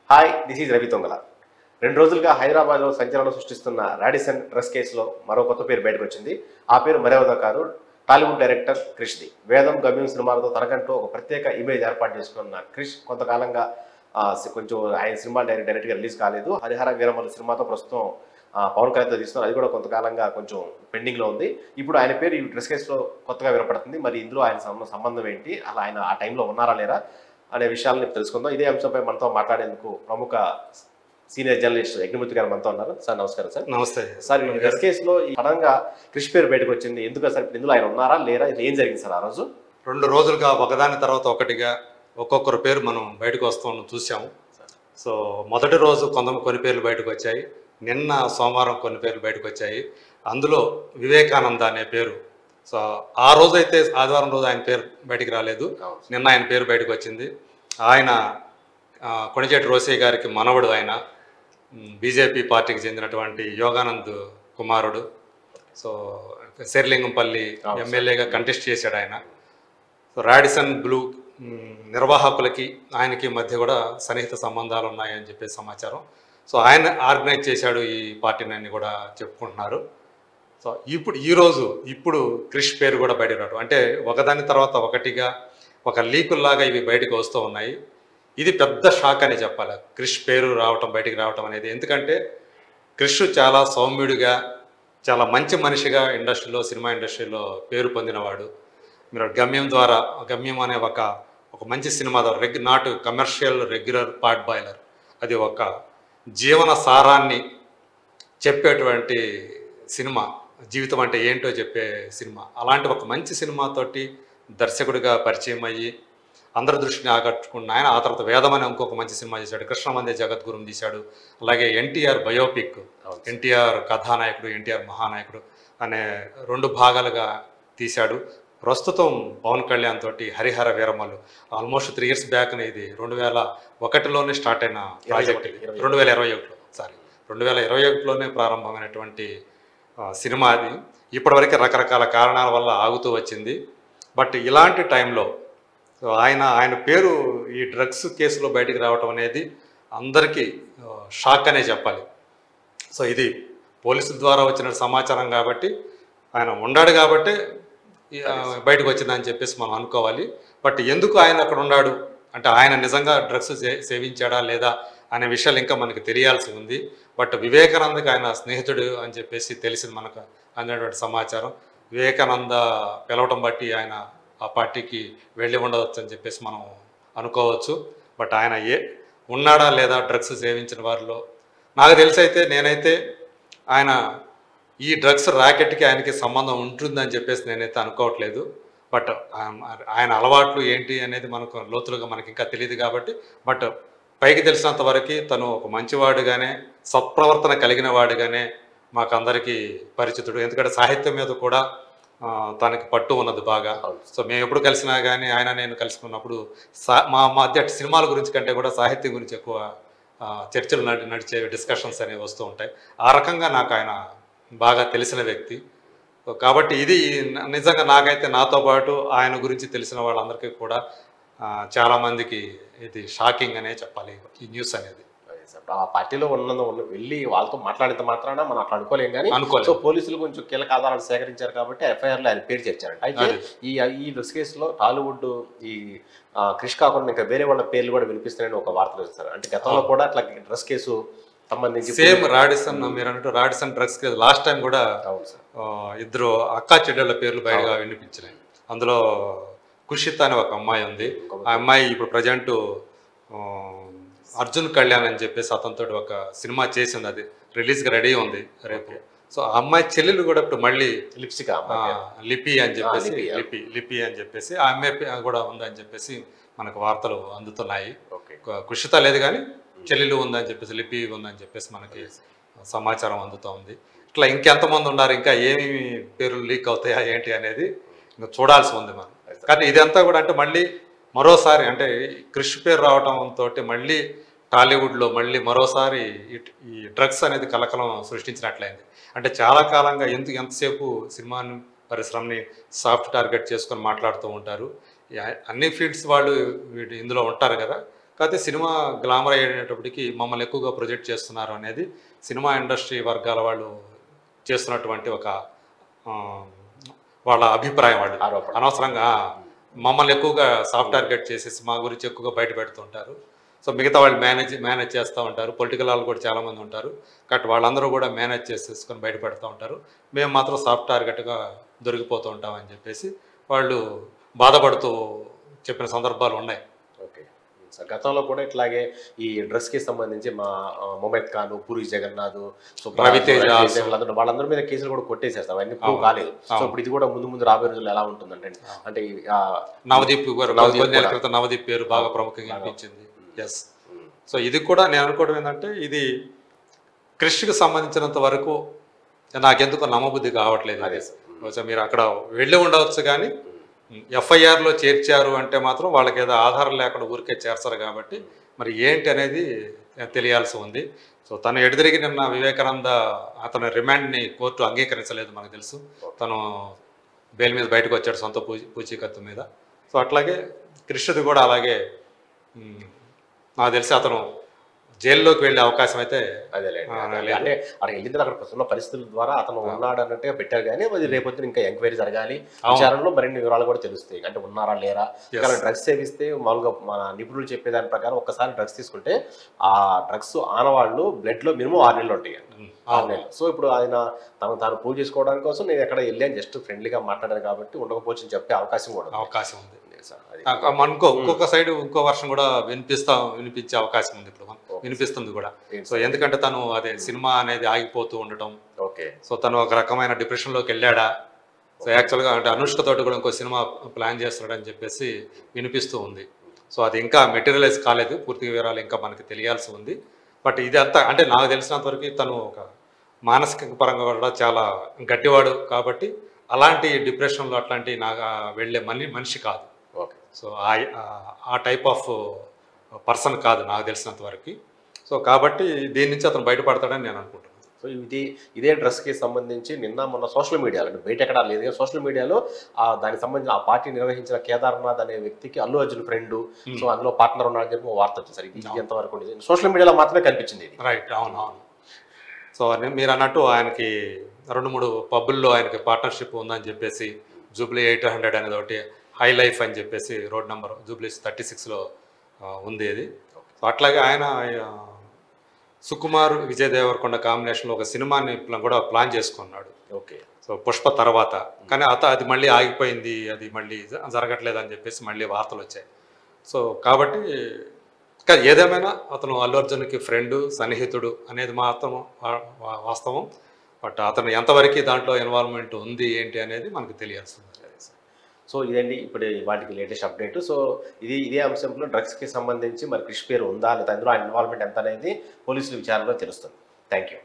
Hi, this is Ravi తొంగల. 2 రోజులుగా హైదరాబాద్లో సంచలనం సృష్టిస్తున్న రాడిసన్ డ్రగ్స్ కేసులో మరో కొత్త పేరు బయటకు వచ్చింది. ఆ పేరు మరెవరో కాదు, టాలీవుడ్ డైరెక్టర్ క్రిష్ది. వేదం, గమ్యం సినిమాలతో తనకంటూ ఒక ప్రత్యేక ఇమేజ్ ఏర్పాటు చేసుకున్న క్రిష్ కొంతకాలంగా కొంచెం ఆయన సినిమా డైరెక్ట్గా రిలీజ్ కాలేదు. హరిహర వీరమల్లు సినిమాతో ప్రస్తుతం పవన్ కళ్యాణ్తో తీస్తున్నారు. అది కూడా కొంతకాలంగా కొంచెం పెండింగ్లో ఉంది. ఇప్పుడు ఆయన పేరు ఈ డ్రగ్స్ కేసులో కొత్తగా వినపడుతుంది. మరి ఇందులో ఆయన సంబంధం ఏంటి, అలా ఆయన ఆ టైంలో ఉన్నారా లేరా అనే విషయాలను తెలుసుకుందాం. ఇదే అంశంపై మనతో మాట్లాడేందుకు ప్రముఖ సీనియర్ జర్నలిస్ట్ యజ్ఞమూర్తి గారు మనతో ఉన్నారు. సార్ నమస్కారం. సార్ నమస్తే సార్. ఈ డ్రగ్స్ కేసులో సడన్గా క్రిష్ పేరు బయటకు వచ్చింది ఎందుకు సార్? ఇందులో ఆయన ఉన్నారా లేరా, ఏం జరిగింది సార్ ఆ రోజు? 2 రోజులుగా ఒకదాని తర్వాత ఒకటిగా ఒక్కొక్కరు పేరు మనం బయటకు వస్తాం చూసాము. సో మొదటి రోజు కొన్ని పేర్లు బయటకు వచ్చాయి. నిన్న సోమవారం కొన్ని పేర్లు బయటకు వచ్చాయి. అందులో వివేకానంద అనే పేరు. సో ఆ రోజు అయితే ఆదివారం రోజు ఆయన పేరు బయటికి రాలేదు. నిన్న ఆయన పేరు బయటకు వచ్చింది. ఆయన కొణిజేటి రోసయ్య గారికి మనవడు. ఆయన బీజేపీ పార్టీకి చెందినటువంటి యోగానంద్ కుమారుడు. సో శేర్లింగంపల్లి ఎమ్మెల్యేగా కంటెస్ట్ చేశాడు ఆయన. సో రాడిసన్ బ్లూ నిర్వాహకులకి ఆయనకి మధ్య కూడా సన్నిహిత సంబంధాలు ఉన్నాయని చెప్పే సమాచారం. సో ఆయన ఆర్గనైజ్ చేశాడు ఈ పార్టీని అని కూడా చెప్పుకుంటున్నారు. సో ఇప్పుడు క్రిష్ పేరు కూడా బయటకు రావడం అంటే ఒకదాని తర్వాత ఒకటిగా ఒక లీకుల్లాగా ఇవి బయటకు వస్తూ ఉన్నాయి. ఇది పెద్ద షాక్ అని చెప్పాలి, క్రిష్ పేరు బయటికి రావటం అనేది. ఎందుకంటే క్రిష్ చాలా సౌమ్యుడిగా, చాలా మంచి మనిషిగా సినిమా ఇండస్ట్రీలో పేరు పొందినవాడు. మీరు గమ్యం అనే ఒక మంచి సినిమా ద్వారా not commercial regular part boiler, అది ఒక జీవన సారాన్ని చెప్పేటువంటి సినిమా, జీవితం అంటే ఏంటో చెప్పే సినిమా. అలాంటి ఒక మంచి సినిమాతోటి దర్శకుడిగా పరిచయం అయ్యి అందరి దృష్టిని ఆకట్టుకున్న ఆయన ఆ తర్వాత వేదం అనే ఇంకొక మంచి సినిమా చేశాడు. కృష్ణమందే జగద్గురుని తీశాడు. అలాగే ఎన్టీఆర్ బయోపిక్, ఎన్టీఆర్ కథానాయకుడు, ఎన్టీఆర్ మహానాయకుడు అనే 2 భాగాలుగా తీశాడు. ప్రస్తుతం పవన్ కళ్యాణ్ తోటి Harihara Veeramallu almost 3 years back ఇది 2001లోనే స్టార్ట్ అయిన ప్రాజెక్ట్. 2021లోనే ప్రారంభమైనటువంటి సినిమా. అది ఇప్పటివరకు రకరకాల కారణాల వల్ల ఆగుతూ వచ్చింది. బట్ ఇలాంటి టైంలో ఆయన పేరు ఈ డ్రగ్స్ కేసులో బయటికి రావటం అనేది అందరికీ షాక్ అనే చెప్పాలి. సో ఇది పోలీసుల ద్వారా వచ్చిన సమాచారం కాబట్టి, ఆయన ఉన్నాడు కాబట్టి బయటకు వచ్చిందని చెప్పేసి మనం అనుకోవాలి. బట్ ఎందుకు ఆయన అక్కడ ఉన్నాడు అంటే ఆయన నిజంగా డ్రగ్స్ సేవించాడా లేదా అనే విషయాలు ఇంకా మనకు తెలియాల్సి ఉంది. బట్ వివేకానందకి ఆయన స్నేహితుడు అని చెప్పేసి తెలిసింది మనకు అందినటువంటి సమాచారం. వివేకానంద పిలవటం బట్టి ఆయన ఆ పార్టీకి వెళ్ళి ఉండవచ్చు అని చెప్పేసి మనం అనుకోవచ్చు. బట్ ఆయన ఉన్నాడా లేదా డ్రగ్స్ సేవించిన వారిలో నాకు తెలిసి నేనైతే ఆయన ఈ డ్రగ్స్ ర్యాకెట్కి ఆయనకి సంబంధం ఉంటుందని చెప్పేసి నేనైతే అనుకోవట్లేదు. బట్ ఆయన అలవాట్లు ఏంటి అనేది మనకు లోతులుగా మనకి ఇంకా తెలియదు కాబట్టి, బట్ పైకి తెలిసినంత వరకు తను ఒక మంచివాడుగానే, సత్ప్రవర్తన కలిగిన వాడుగానే మాకందరికీ పరిచితుడు. ఎందుకంటే సాహిత్యం మీద కూడా తనకి పట్టు ఉన్నది బాగా. సో మేము ఎప్పుడు కలిసినా కానీ నేను కలుసుకున్నప్పుడు మా మధ్య సినిమాల గురించి కంటే కూడా సాహిత్యం గురించి ఎక్కువ చర్చలు నడిచే డిస్కషన్స్ అనేవి వస్తూ ఉంటాయి. ఆ రకంగా నాకు ఆయన బాగా తెలిసిన వ్యక్తి. కాబట్టి ఇది నిజంగా నాకైతే, నాతో పాటు ఆయన గురించి తెలిసిన వాళ్ళందరికీ కూడా చాలామందికి ఇది షాకింగ్ అనే చెప్పాలి ఈ న్యూస్ అనేది. ఆ పార్టీలో వెళ్ళి వాళ్ళతో మాట్లాడినంత మాత్రాన మనం అట్లా అనుకోలేం. కానీ సో పోలీసులు కొంచెం కీలక ఆధారాలు సేకరించారు కాబట్టి ఎఫ్ఐఆర్లో ఆయన పేరు చేర్చారంట. అయితే ఈ డ్రగ్స్ కేసులో టాలీవుడ్ ఈ క్రిష్ కాకుండా ఇంకా వేరే వాళ్ళ పేర్లు కూడా వినిపిస్తున్నాయని ఒక వార్తలు వస్తారు. అంటే గతంలో కూడా అట్లా డ్రగ్స్ కేసు సంబంధించి సేమ్ రాడిసన్, మీరు అన్నట్టు Radisson drugs case last time కూడా 2 అక్కా చెల్లెళ్ళ పేర్లు బయటగా వినిపించినాయి. అందులో కుషిత అనే ఒక అమ్మాయి ఉంది. ఆ అమ్మాయి ఇప్పుడు ప్రజెంట్ అర్జున్ కళ్యాణ్ అని చెప్పేసి అతనితో ఒక సినిమా చేసింది, అది రిలీజ్గా రెడీ ఉంది రేపు. సో ఆ అమ్మాయి చెల్లెలు కూడా ఇప్పుడు మళ్ళీ లిపి అని చెప్పేసి ఆ అమ్మాయి కూడా ఉందని చెప్పేసి మనకు వార్తలు అందుతున్నాయి. కుషిత లేదు కానీ చెల్లెలు ఉందని చెప్పేసి, లిపి ఉందని చెప్పేసి మనకి సమాచారం అందుతూ ఉంది. ఇట్లా ఇంకెంతమంది ఉన్నారు, ఇంకా ఏమేమి పేర్లు లీక్ అవుతాయా ఏంటి అనేది ఇంకా చూడాల్సి ఉంది మనం. కానీ ఇదంతా కూడా అంటే మళ్ళీ మరోసారి అంటే క్రిష్ పేరు రావడంతో మళ్ళీ టాలీవుడ్లో మరోసారి ఈ డ్రగ్స్ అనేది కలకలం సృష్టించినట్లయింది. అంటే చాలా కాలంగా ఎంతసేపు సినిమా పరిశ్రమని సాఫ్ట్ టార్గెట్ చేసుకొని మాట్లాడుతూ ఉంటారు. అన్ని ఫీల్డ్స్ వాళ్ళు ఇందులో ఉంటారు కదా. కాకపోతే సినిమా గ్లామర్ అయ్యేటప్పటికి మమ్మల్ని ఎక్కువగా ప్రొజెక్ట్ చేస్తున్నారు అనేది సినిమా ఇండస్ట్రీ వర్గాల వాళ్ళు చేస్తున్నటువంటి ఒక ఆ, వాళ్ళ అభిప్రాయం. వాళ్ళు ఆరోపణ. అనవసరంగా మమ్మల్ని ఎక్కువగా సాఫ్ట్ టార్గెట్ చేసేసి మా గురించి ఎక్కువగా బయట పెడుతుంటారు. సో మిగతా వాళ్ళు మేనేజ్ చేస్తూ ఉంటారు. పొలిటికల్ వాళ్ళు కూడా చాలామంది ఉంటారు. కాబట్టి వాళ్ళందరూ కూడా మేనేజ్ చేసేసుకొని బయట పెడుతూ ఉంటారు. మేము మాత్రం సాఫ్ట్ టార్గెట్గా దొరికిపోతూ ఉంటామని చెప్పేసి వాళ్ళు బాధపడుతూ చెప్పిన సందర్భాలు ఉన్నాయి. ఓకే సార్, గతంలో కూడా ఇట్లాగే ఈ డ్రగ్స్ కి సంబంధించి మా మొమైద్ ఖాన్, పూరి జగన్నాథ్, రవితేజ, వాళ్ళందరి మీద కేసులు కూడా కొట్టేశారు సార్, అవన్నీ ప్రూవ్ కాలేదు. సో ఇప్పుడు ఇది కూడా ముందు రాబోయే రోజుల్లో ఎలా ఉంటుందంటే, అంటే నవదీప్ కొన్ని క్రితం నవదీప్ పేరు బాగా ప్రముఖంగా అనిపించింది. ఎస్. సో ఇది కూడా నేను అనుకోవడం ఏంటంటే, ఇది క్రిష్కి సంబంధించినంత వరకు నాకెందుకు నమ్మబుద్ధి కావట్లేదు. అదే బహుశా మీరు అక్కడ వెళ్ళి ఉండవచ్చు, కానీ ఎఫ్ఐఆర్లో చేర్చారు అంటే మాత్రం వాళ్ళకి ఏదో ఆధారం లేకుండా ఊరికే చేర్చారు కాబట్టి మరి ఏంటి అనేది తెలియాల్సి ఉంది. సో తను ఎడుదిరిగి నిన్న వివేకానంద అతని రిమాండ్ని కోర్టు అంగీకరించలేదు, మనకు తెలుసు. తను బెయిల్ మీద బయటకు వచ్చాడు సొంత పూచీకత్తు మీద. సో అట్లాగే క్రిష్ది కూడా అలాగే నాకు తెలిసి అతను జైల్లోకి వెళ్ళే అవకాశం అయితే అదేలేండి. అంటే అక్కడ వెళ్ళిన తర్వాత అక్కడ ఉన్న పరిస్థితుల ద్వారా అతను ఉన్నాడు అన్నట్టుగా పెట్టారు, కానీ అది రేపొద్దున ఇంకా ఎంక్వైరీ జరగాలి, విచారణలో మరిన్ని వివరాలు కూడా తెలుస్తాయి. అంటే ఉన్నారా లేరా, ఇంకా డ్రగ్స్ సేవిస్తే మామూలుగా మన నిపుణులు చెప్పే దాని ప్రకారం ఒక్కసారి డ్రగ్స్ తీసుకుంటే ఆ డ్రగ్స్ ఆనవాళ్ళు బ్లడ్ లో మినిమం 6 నెలలు ఉంటాయి. 6 నెలలు. సో ఇప్పుడు ఆయన తాను ప్రూవ్ చేసుకోవడానికి కోసం నేను ఎక్కడ వెళ్ళాను జస్ట్ ఫ్రెండ్లీగా మాట్లాడాను కాబట్టి ఉండకపోవచ్చు అని చెప్పే అవకాశం ఉంది. మనకు ఇంకొక సైడ్ ఇంకో వర్షం కూడా వినిపించే అవకాశం ఉంది. ఇప్పుడు వినిపిస్తుంది కూడా. సో ఎందుకంటే తను అదే సినిమా అనేది ఆగిపోతూ ఉండటం. ఓకే. సో తను ఒక రకమైన డిప్రెషన్లోకి వెళ్ళాడా. సో యాక్చువల్గా అంటే అనుష్కతోటి కూడా ఇంకో సినిమా ప్లాన్ చేస్తున్నాడని చెప్పేసి వినిపిస్తూ ఉంది. సో అది ఇంకా మెటీరియలైజ్ కాలేదు, పూర్తి వివరాలు ఇంకా మనకి తెలియాల్సి ఉంది. బట్ ఇది అంతా అంటే నాకు తెలిసినంత వరకు తను ఒక మానసిక పరంగా కూడా చాలా గట్టివాడు కాబట్టి అలాంటి డిప్రెషన్లో అట్లాంటి నాకు వెళ్ళే మనిషి కాదు. ఓకే. సో ఆ టైప్ ఆఫ్ పర్సన్ కాదు నాకు తెలిసినంత వరకు. సో కాబట్టి దీని నుంచి అతను బయటపడతాడని నేను అనుకుంటున్నాను. సో ఇదే డ్రగ్స్కి సంబంధించి నిన్న మొన్న సోషల్ మీడియాలో, అంటే బయట ఎక్కడా లేదు కానీ సోషల్ మీడియాలో దానికి సంబంధించిన ఆ పార్టీ నిర్వహించిన కేదార్నాథ్ అనే వ్యక్తికి అల్లు అర్జున్ ఫ్రెండ్, సో అందులో పార్ట్నర్ ఉన్నాడని చెప్పి వార్త వచ్చింది సార్. ఇది ఎంతవరకు ఉండేది? సోషల్ మీడియాలో మాత్రమే కనిపించింది ఇది. రైట్. అవును. సో మీరు అన్నట్టు ఆయనకి 2-3 పబ్బుల్లో ఆయనకి పార్ట్నర్షిప్ ఉందని చెప్పేసి జూబ్లీ 800 అనేది ఒకటి, హై లైఫ్ అని చెప్పేసి రోడ్ నెంబర్ జూబ్లీ 36లో ఉంది అది. సో అట్లాగే ఆయన సుకుమార్, విజయ్ దేవరకొండ కాంబినేషన్లో ఒక సినిమాని కూడా ప్లాన్ చేసుకున్నాడు. ఓకే. సో పుష్ప తర్వాత, కానీ అది మళ్ళీ ఆగిపోయింది, అది మళ్ళీ జరగట్లేదు అని చెప్పేసి మళ్ళీ వార్తలు వచ్చాయి. సో కాబట్టి ఏదేమైనా అతను అల్లు అర్జున్కి ఫ్రెండ్, సన్నిహితుడు అనేది మాత్రం వాస్తవం. బట్ అతను ఎంతవరకు దాంట్లో ఇన్వాల్వ్మెంట్ ఉంది ఏంటి అనేది మనకు తెలియాల్సింది. సో ఇదండి ఇప్పుడు వాటికి లేటెస్ట్ అప్డేట్. సో ఇదే అంశంలో డ్రగ్స్కి సంబంధించి మరి క్రిష్ పేరు ఉందా లేదా, అందులో ఇన్వాల్వ్మెంట్ ఎంత అనేది పోలీసుల విచారణలో తెలుస్తుంది. Thank you.